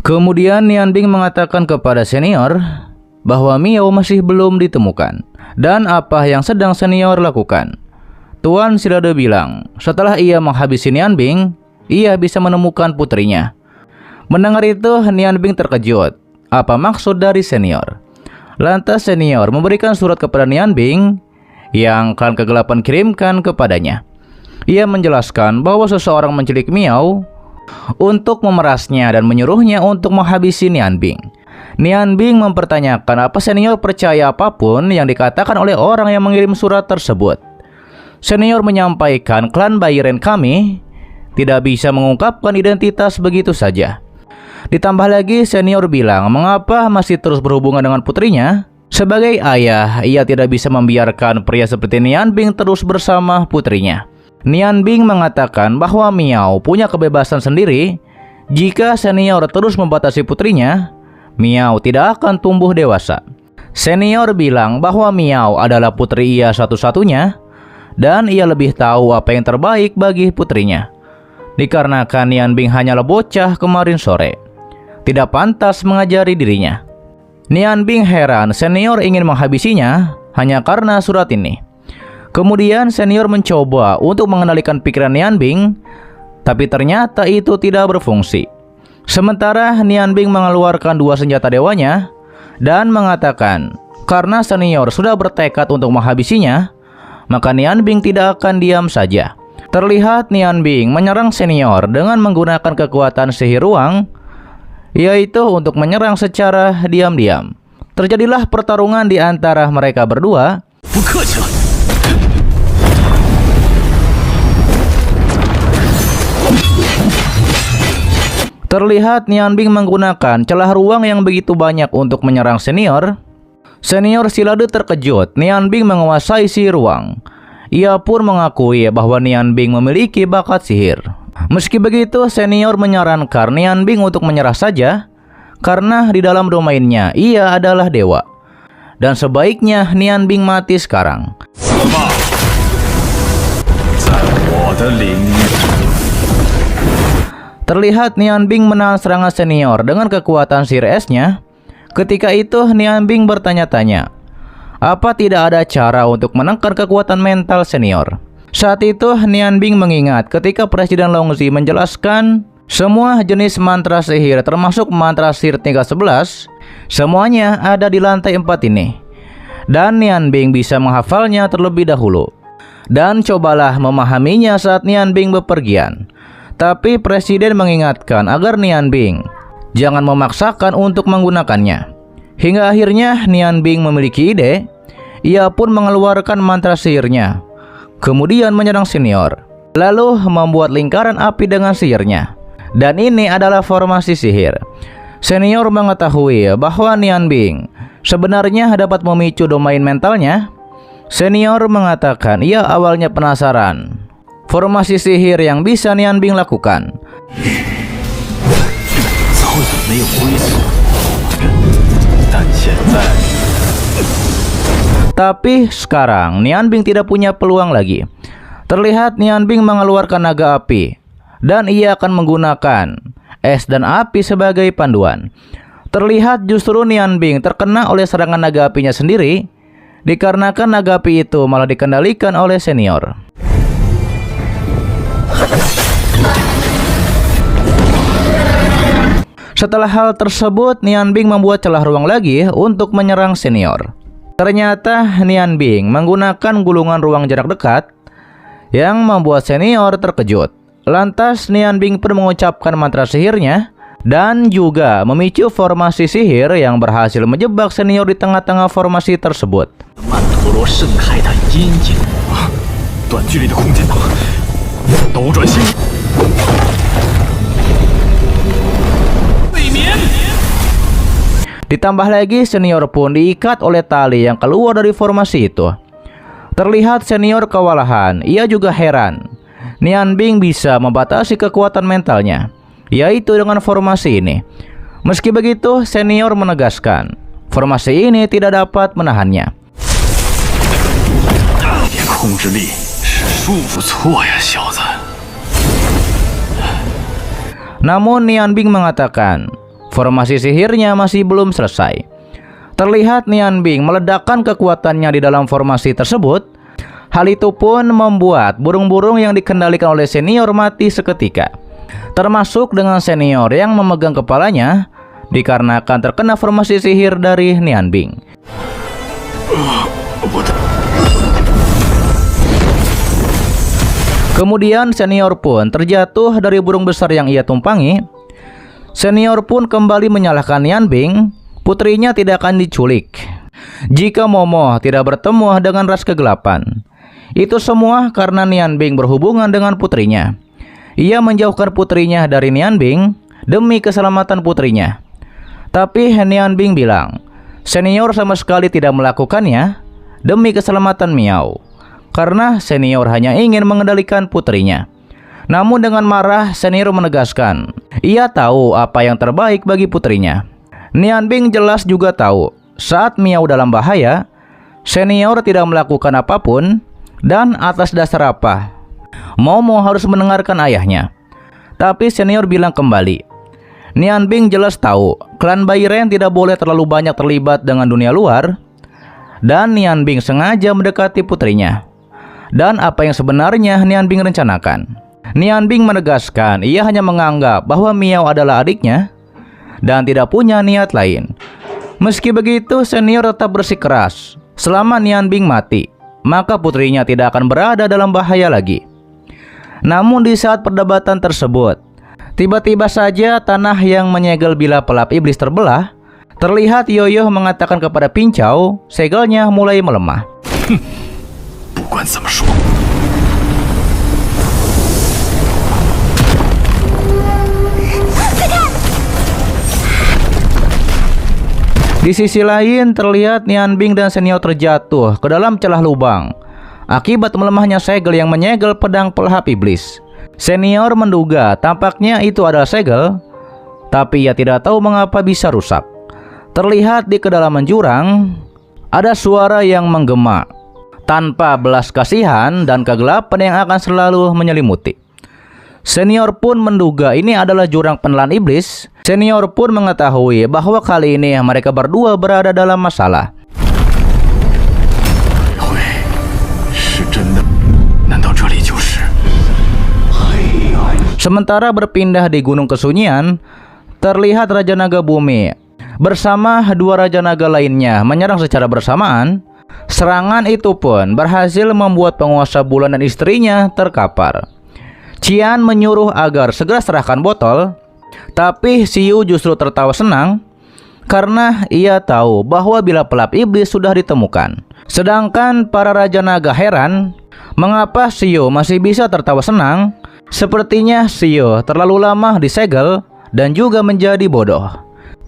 Kemudian Nian Bing mengatakan kepada senior bahwa Miao masih belum ditemukan dan apa yang sedang senior lakukan. Tuan Silade bilang setelah ia menghabisi Nian Bing, ia bisa menemukan putrinya. Mendengar itu, Nian Bing terkejut. Apa maksud dari senior? Lantas senior memberikan surat kepada Nian Bing yang klan kegelapan kirimkan kepadanya. Ia menjelaskan bahwa seseorang menculik Miao untuk memerasnya dan menyuruhnya untuk menghabisi Nian Bing. Nian Bing mempertanyakan apa senior percaya apapun yang dikatakan oleh orang yang mengirim surat tersebut. Senior menyampaikan klan Bairen kami tidak bisa mengungkapkan identitas begitu saja. Ditambah lagi senior bilang mengapa masih terus berhubungan dengan putrinya. Sebagai ayah, ia tidak bisa membiarkan pria seperti Nian Bing terus bersama putrinya. Nian Bing mengatakan bahwa Miao punya kebebasan sendiri. Jika senior terus membatasi putrinya, Miao tidak akan tumbuh dewasa. Senior bilang bahwa Miao adalah putri ia satu-satunya dan ia lebih tahu apa yang terbaik bagi putrinya. Dikarenakan Nian Bing hanyalah bocah kemarin sore, tidak pantas mengajari dirinya. Nian Bing heran senior ingin menghabisinya hanya karena surat ini. Kemudian senior mencoba untuk mengendalikan pikiran Nian Bing, tapi ternyata itu tidak berfungsi. Sementara Nian Bing mengeluarkan dua senjata dewanya dan mengatakan karena senior sudah bertekad untuk menghabisinya, maka Nian Bing tidak akan diam saja. Terlihat Nian Bing menyerang senior dengan menggunakan kekuatan sihir ruang, yaitu untuk menyerang secara diam-diam. Terjadilah pertarungan di antara mereka berdua. Terlihat Nian Bing menggunakan celah ruang yang begitu banyak untuk menyerang senior. Senior Silade terkejut Nian Bing menguasai sihir ruang. Ia pun mengakui bahwa Nian Bing memiliki bakat sihir. Meski begitu, senior menyarankan Nian Bing untuk menyerah saja karena di dalam domainnya ia adalah dewa. Dan sebaiknya Nian Bing mati sekarang. Terlihat Nian Bing menahan serangan senior dengan kekuatan sihir esnya. Ketika itu Nian Bing bertanya-tanya, apa tidak ada cara untuk menekan kekuatan mental senior? Saat itu Nian Bing mengingat ketika Presiden Longzi menjelaskan semua jenis mantra sihir termasuk mantra sihir tingkat 11 semuanya ada di lantai 4 ini. Dan Nian Bing bisa menghafalnya terlebih dahulu. Dan cobalah memahaminya saat Nian Bing bepergian. Tapi Presiden mengingatkan agar Nian Bing jangan memaksakan untuk menggunakannya. Hingga akhirnya Nian Bing memiliki ide. Ia pun mengeluarkan mantra sihirnya, kemudian menyerang senior, lalu membuat lingkaran api dengan sihirnya. Dan ini adalah formasi sihir. Senior mengetahui bahwa Nian Bing sebenarnya dapat memicu domain mentalnya. Senior mengatakan ia awalnya penasaran formasi sihir yang bisa Nian Bing lakukan. Tapi sekarang Nian Bing tidak punya peluang lagi. Terlihat Nian Bing mengeluarkan naga api dan ia akan menggunakan es dan api sebagai panduan. Terlihat justru Nian Bing terkena oleh serangan naga apinya sendiri, dikarenakan naga api itu malah dikendalikan oleh senior. Setelah hal tersebut, Nian Bing membuat celah ruang lagi untuk menyerang senior. Ternyata Nian Bing menggunakan gulungan ruang jarak dekat yang membuat senior terkejut. Lantas Nian Bing pun mengucapkan mantra sihirnya dan juga memicu formasi sihir yang berhasil menjebak senior di tengah-tengah formasi tersebut. Ditambah lagi senior pun diikat oleh tali yang keluar dari formasi itu. Terlihat senior kewalahan. Ia juga heran Nian Bing bisa membatasi kekuatan mentalnya, yaitu dengan formasi ini. Meski begitu, senior menegaskan formasi ini tidak dapat menahannya. Namun Nian Bing mengatakan Formasi sihirnya masih belum selesai. Terlihat Nian Bing meledakkan kekuatannya di dalam formasi tersebut. Hal itu pun membuat burung-burung yang dikendalikan oleh senior mati seketika, termasuk dengan senior yang memegang kepalanya dikarenakan terkena formasi sihir dari Nian Bing. Kemudian senior pun terjatuh dari burung besar yang ia tumpangi. Senior pun kembali menyalahkan Nian Bing, putrinya tidak akan diculik jika Momo tidak bertemu dengan ras kegelapan. Itu semua karena Nian Bing berhubungan dengan putrinya. Ia menjauhkan putrinya dari Nian Bing demi keselamatan putrinya. Tapi Nian Bing bilang, senior sama sekali tidak melakukannya demi keselamatan Miao, karena senior hanya ingin mengendalikan putrinya. Namun dengan marah, senior menegaskan, ia tahu apa yang terbaik bagi putrinya. Nian Bing jelas juga tahu, saat Miao dalam bahaya, senior tidak melakukan apapun, dan atas dasar apa Momo harus mendengarkan ayahnya. Tapi senior bilang kembali, Nian Bing jelas tahu, klan Bairen tidak boleh terlalu banyak terlibat dengan dunia luar, dan Nian Bing sengaja mendekati putrinya. Dan apa yang sebenarnya Nian Bing rencanakan? Nian Bing menegaskan ia hanya menganggap bahwa Miao adalah adiknya dan tidak punya niat lain. Meski begitu, senior tetap bersikeras. Selama Nian Bing mati, maka putrinya tidak akan berada dalam bahaya lagi. Namun di saat perdebatan tersebut, tiba-tiba saja tanah yang menyegel bila pelap iblis terbelah. Terlihat Yoyo mengatakan kepada Pincau, segelnya mulai melemah. Di sisi lain, terlihat Nian Bing dan senior terjatuh ke dalam celah lubang akibat melemahnya segel yang menyegel pedang pelahap iblis. Senior menduga tampaknya itu adalah segel, tapi ia tidak tahu mengapa bisa rusak. Terlihat di kedalaman jurang ada suara yang menggema tanpa belas kasihan dan kegelapan yang akan selalu menyelimuti. Senior pun menduga ini adalah jurang penelan iblis. Senior pun mengetahui bahwa kali ini mereka berdua berada dalam masalah. Sementara berpindah di Gunung Kesunyian, terlihat Raja Naga Bumi bersama dua Raja Naga lainnya menyerang secara bersamaan. Serangan itu pun berhasil membuat penguasa bulan dan istrinya terkapar. Qian menyuruh agar segera serahkan botol, tapi Xiu justru tertawa senang karena ia tahu bahwa bila pelap iblis sudah ditemukan. Sedangkan para Raja Naga heran mengapa Xiu masih bisa tertawa senang. Sepertinya Xiu terlalu lama disegel dan juga menjadi bodoh.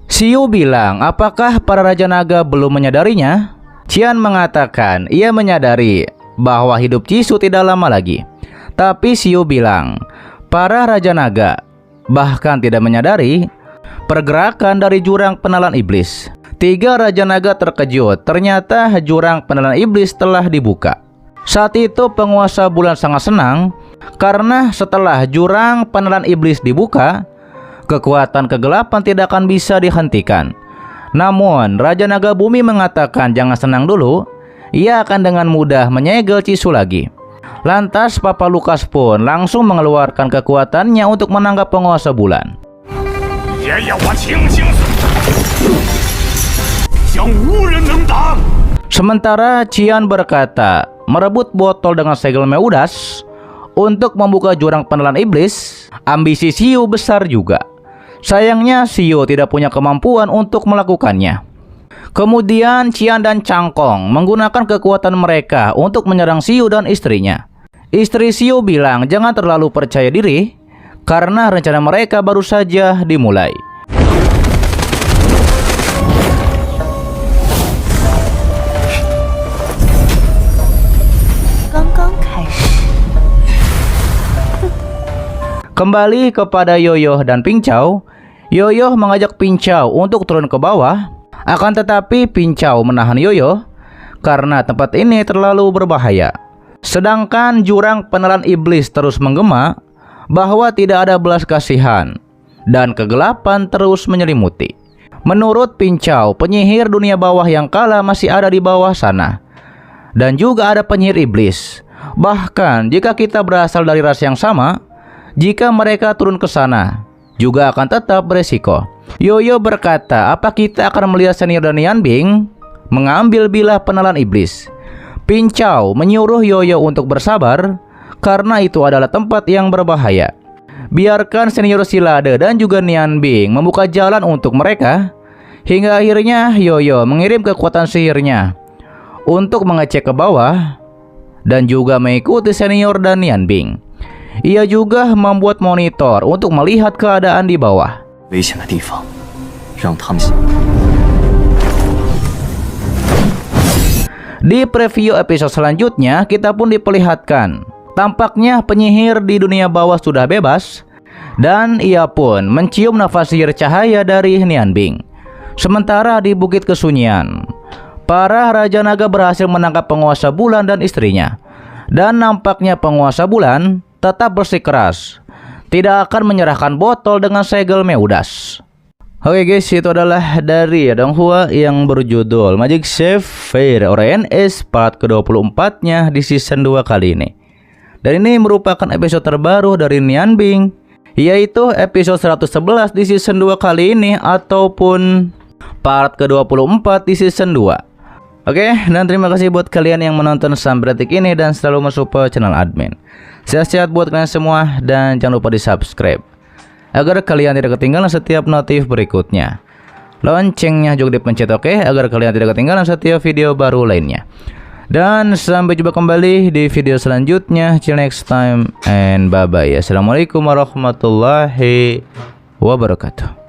Xiu bilang, apakah para Raja Naga belum menyadarinya? Qian mengatakan ia menyadari bahwa hidup Cisu tidak lama lagi. Tapi Xiu bilang, para Raja Naga bahkan tidak menyadari pergerakan dari jurang penelan iblis. Tiga Raja Naga terkejut, ternyata jurang penelan iblis telah dibuka. Saat itu penguasa bulan sangat senang karena setelah jurang penelan iblis dibuka, kekuatan kegelapan tidak akan bisa dihentikan. Namun Raja Naga Bumi mengatakan jangan senang dulu, ia akan dengan mudah menyegel Cisu lagi. Lantas Papa Lukas pun langsung mengeluarkan kekuatannya untuk menangkap penguasa bulan. Sementara Qian berkata merebut botol dengan segel Meudas untuk membuka jurang penelan iblis. Ambisi Xiu besar juga. Sayangnya Xiu tidak punya kemampuan untuk melakukannya. Kemudian Qian dan Cangkong menggunakan kekuatan mereka untuk menyerang Xiu dan istrinya. Istri Xiu bilang jangan terlalu percaya diri karena rencana mereka baru saja dimulai. Kembali kepada Yoyo dan Pincau. Yoyo mengajak Pincau untuk turun ke bawah. Akan tetapi Pincau menahan Yoyo karena tempat ini terlalu berbahaya. Sedangkan jurang penelan iblis terus menggema bahwa tidak ada belas kasihan dan kegelapan terus menyelimuti. Menurut Pincau, penyihir dunia bawah yang kala masih ada di bawah sana. Dan juga ada penyihir iblis. Bahkan jika kita berasal dari ras yang sama, jika mereka turun ke sana, juga akan tetap beresiko. Yoyo berkata, apa kita akan melihat senior dan Yanbing mengambil bilah penelan iblis? Pincau menyuruh Yoyo untuk bersabar, karena itu adalah tempat yang berbahaya. Biarkan senior Silade dan juga Nianbing membuka jalan untuk mereka. Hingga akhirnya Yoyo mengirim kekuatan sihirnya untuk mengecek ke bawah dan juga mengikuti senior dan Nianbing. Ia juga membuat monitor untuk melihat keadaan di bawah. Di preview episode selanjutnya, kita pun diperlihatkan tampaknya penyihir di dunia bawah sudah bebas, dan ia pun mencium nafas sihir cahaya dari Nianbing. Sementara di Bukit Kesunyian, para Raja Naga berhasil menangkap penguasa bulan dan istrinya. Dan nampaknya penguasa bulan tetap bersikeras, tidak akan menyerahkan botol dengan segel Meudas. Oke guys, itu adalah dari Donghua yang berjudul Magic Chef Fire ORNS part ke-24 nya di season 2 kali ini. Dan ini merupakan episode terbaru dari Nianbing, yaitu episode 111 di season 2 kali ini, ataupun part ke-24 di season 2. Oke, dan terima kasih buat kalian yang menonton sampai detik ini dan selalu mensupport channel admin. Sehat-sehat buat kalian semua dan jangan lupa di subscribe agar kalian tidak ketinggalan setiap notif berikutnya. Loncengnya juga dipencet, oke, agar kalian tidak ketinggalan setiap video baru lainnya. Dan sampai jumpa kembali di video selanjutnya. Till next time and bye bye. Assalamualaikum warahmatullahi wabarakatuh.